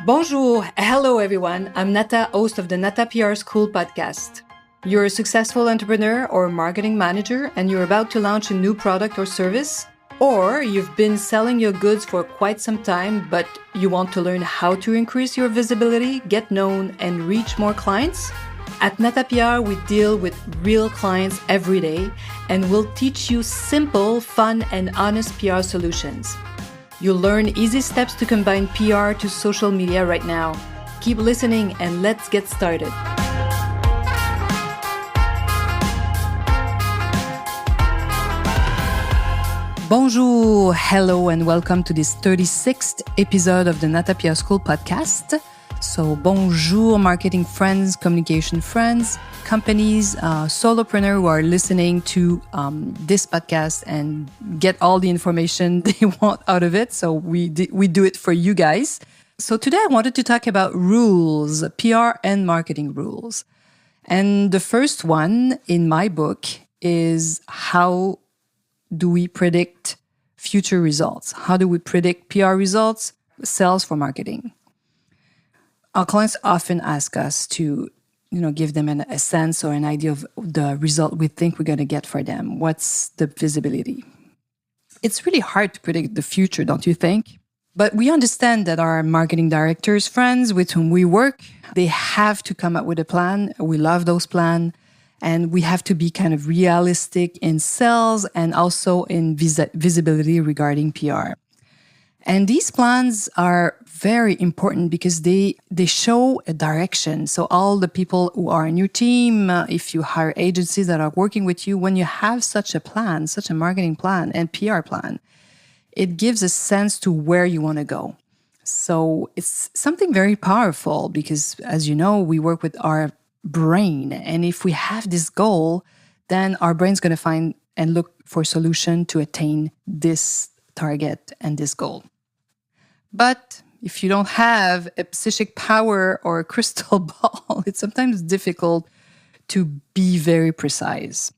Bonjour, hello everyone. I'm Nata, host of the Nata PR School podcast. You're a successful entrepreneur or marketing manager and you're about to launch a new product or service, or you've been selling your goods for quite some time, but you want to learn how to increase your visibility, get known, and reach more clients? At Nata PR, we deal with real clients every day and we'll teach you simple, fun, and honest PR solutions. You'll learn easy steps to combine PR to social media right now. Keep listening and let's get started. Bonjour, hello, and welcome to this 36th episode of the Nata PR School podcast. So bonjour, marketing friends, communication friends, companies, solopreneurs who are listening to this podcast and get all the information they want out of it. So we do it for you guys. So today I wanted to talk about rules, PR and marketing rules. And the first one in my book is how do we predict future results? How do we predict PR results, sales for marketing? Our clients often ask us to, give them a sense or an idea of the result we think we're going to get for them. What's the visibility? It's really hard to predict the future, don't you think? But we understand that our marketing directors, friends with whom we work, they have to come up with a plan. We love those plans. And we have to be kind of realistic in sales and also in visibility regarding PR. And these plans are very important because they show a direction. So all the people who are in your team, if you hire agencies that are working with you, when you have such a plan, such a marketing plan and PR plan, it gives a sense to where you want to go. So it's something very powerful because, as you know, we work with our brain. And if we have this goal, then our brain's going to find and look for a solution to attain this target and this goal. But if you don't have a psychic power or a crystal ball, it's sometimes difficult to be very precise.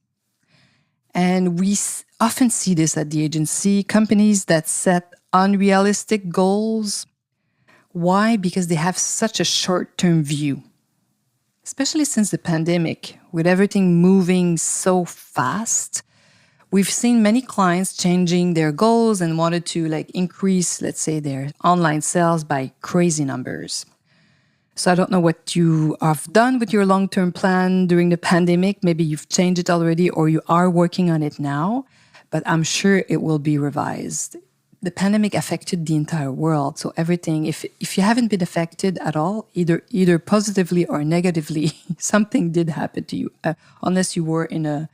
And we often see this at the agency, companies that set unrealistic goals. Why? Because they have such a short-term view. Especially since the pandemic, with everything moving so fast, we've seen many clients changing their goals and wanted to increase, let's say, their online sales by crazy numbers. So I don't know what you have done with your long-term plan during the pandemic. Maybe you've changed it already or you are working on it now, but I'm sure it will be revised. The pandemic affected the entire world. So everything, if you haven't been affected at all, either positively or negatively, something did happen to you, unless you were in a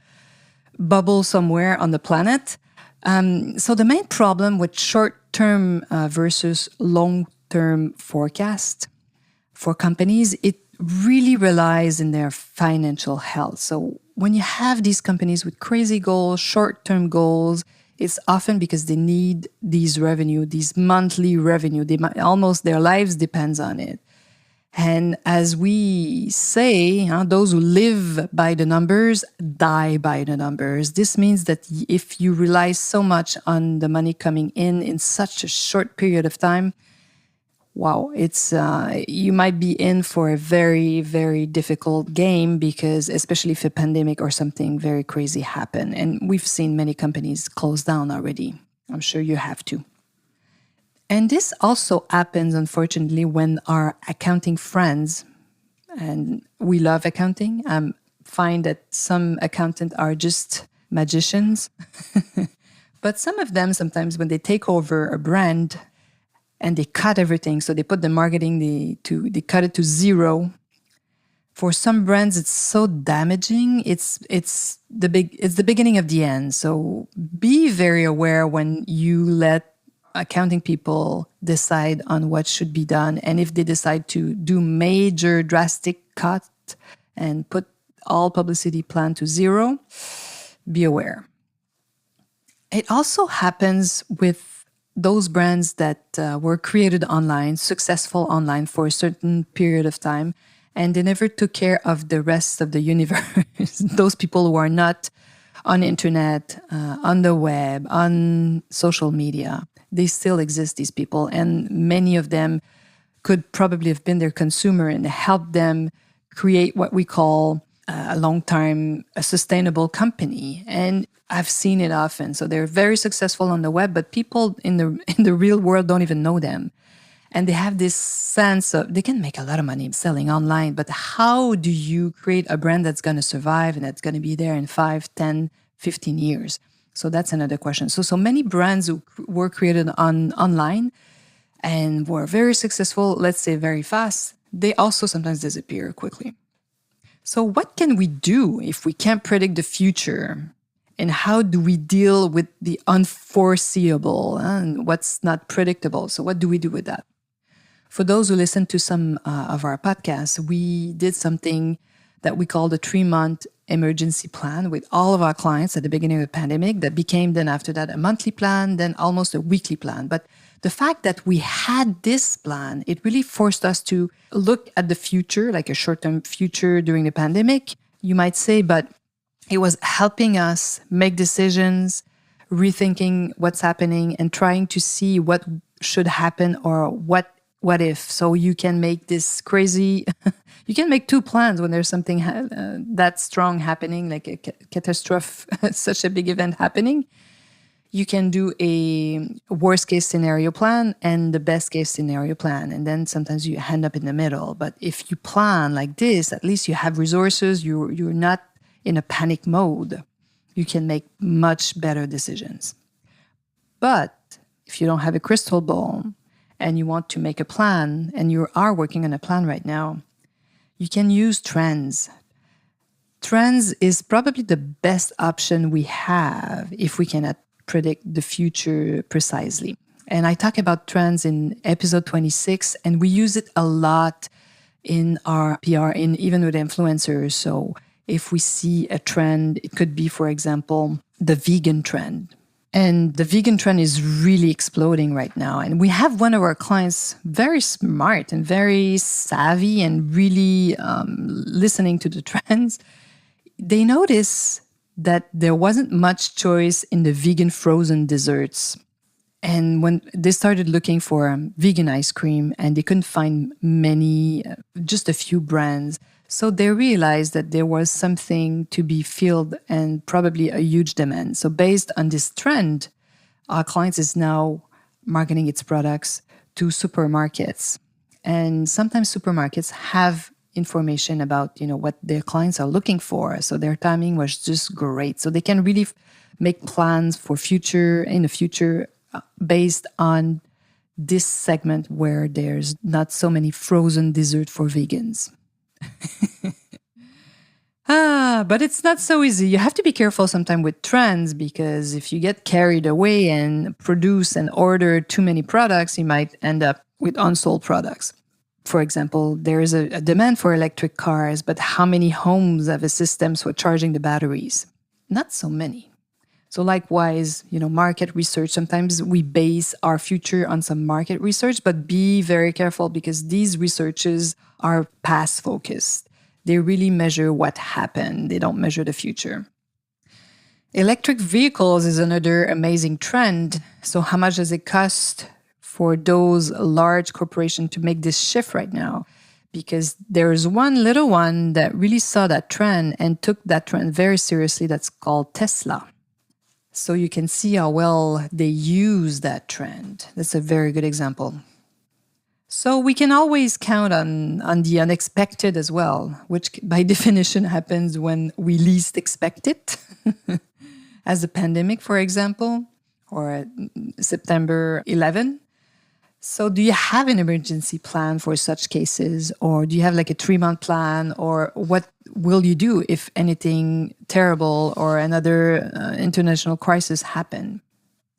bubble somewhere on the planet. So the main problem with short-term versus long-term forecast for companies, it really relies in their financial health. So when you have these companies with crazy goals, short-term goals, it's often because they need these revenue, these monthly revenue. Their lives depends on it. And as we say, those who live by the numbers die by the numbers. This means that if you rely so much on the money coming in such a short period of time, wow, you might be in for a very, very difficult game because especially if a pandemic or something very crazy happen. And we've seen many companies close down already. I'm sure you have to. And this also happens, unfortunately, when our accounting friends, and we love accounting, find that some accountants are just magicians. But some of them, sometimes when they take over a brand and they cut everything, so they put the marketing, they cut it to zero. For some brands, it's so damaging. It's the beginning of the end. So be very aware when you let accounting people decide on what should be done. And if they decide to do major drastic cut and put all publicity plan to zero, be aware. It also happens with those brands that were created online, successful online for a certain period of time, and they never took care of the rest of the universe. Those people who are not on the internet, on the web, on social media. They still exist, these people, and many of them could probably have been their consumer and helped them create what we call a long-term, a sustainable company. And I've seen it often. So they're very successful on the web, but people in the real world don't even know them. And they have this sense of, they can make a lot of money selling online, but how do you create a brand that's going to survive and that's going to be there in 5, 10, 15 years? So that's another question. So many brands were created online and were very successful, let's say very fast. They also sometimes disappear quickly. So what can we do if we can't predict the future? And how do we deal with the unforeseeable and what's not predictable? So what do we do with that? For those who listen to some of our podcasts, we did something that we called a 3-month emergency plan with all of our clients at the beginning of the pandemic that became then after that a monthly plan, then almost a weekly plan. But the fact that we had this plan, it really forced us to look at the future, like a short-term future during the pandemic, you might say, but it was helping us make decisions, rethinking what's happening and trying to see what should happen or what if. So you can make this crazy, you can make 2 plans when there's something that strong happening, like a catastrophe, such a big event happening. You can do a worst case scenario plan and the best case scenario plan. And then sometimes you end up in the middle. But if you plan like this, at least you have resources, you're not in a panic mode. You can make much better decisions. But if you don't have a crystal ball and you want to make a plan, and you are working on a plan right now, you can use trends. Trends is probably the best option we have if we cannot predict the future precisely. And I talk about trends in episode 26, and we use it a lot in our PR, even with influencers. So if we see a trend, it could be, for example, the vegan trend. And the vegan trend is really exploding right now. And we have one of our clients very smart and very savvy and really listening to the trends. They notice that there wasn't much choice in the vegan frozen desserts. And when they started looking for vegan ice cream and they couldn't find many, just a few brands. So they realized that there was something to be filled and probably a huge demand. So based on this trend, our clients is now marketing its products to supermarkets. And sometimes supermarkets have information about, what their clients are looking for. So their timing was just great. So they can really make plans for in the future based on this segment where there's not so many frozen dessert for vegans. But it's not so easy. You have to be careful sometimes with trends, because if you get carried away and produce and order too many products, you might end up with unsold products. For example, there is a demand for electric cars, but how many homes have a system for charging the batteries? Not so many. So likewise, market research, sometimes we base our future on some market research, but be very careful because these researches are past focused. They really measure what happened. They don't measure the future. Electric vehicles is another amazing trend. So how much does it cost for those large corporations to make this shift right now? Because there's one little one that really saw that trend and took that trend very seriously. That's called Tesla. So you can see how well they use that trend. That's a very good example. So we can always count on the unexpected as well, which by definition happens when we least expect it, as the pandemic, for example, or September 11. So do you have an emergency plan for such cases? Or do you have like a 3-month plan? Or what will you do if anything terrible or another international crisis happen?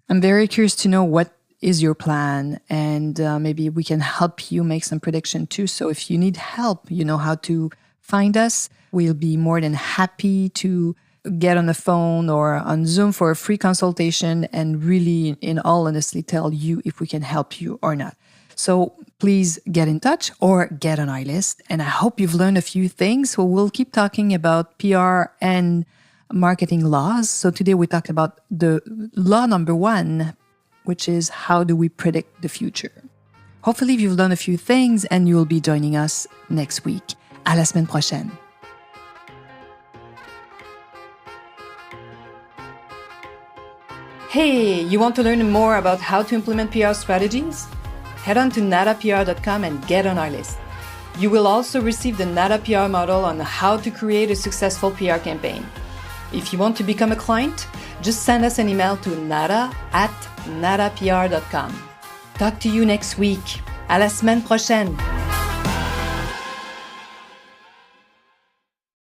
I'm very curious to know what is your plan, and maybe we can help you make some prediction too. So if you need help, you know how to find us. We'll be more than happy to get on the phone or on Zoom for a free consultation and really, in all honesty, tell you if we can help you or not. So please get in touch or get on our list. And I hope you've learned a few things. So we'll keep talking about PR and marketing laws. So today we talked about the law number 1, which is how do we predict the future? Hopefully you've learned a few things and you'll be joining us next week. À la semaine prochaine. Hey, you want to learn more about how to implement PR strategies? Head on to natapr.com and get on our list. You will also receive the Nata PR model on how to create a successful PR campaign. If you want to become a client, just send us an email to nata@natapr.com. Talk to you next week. À la semaine prochaine.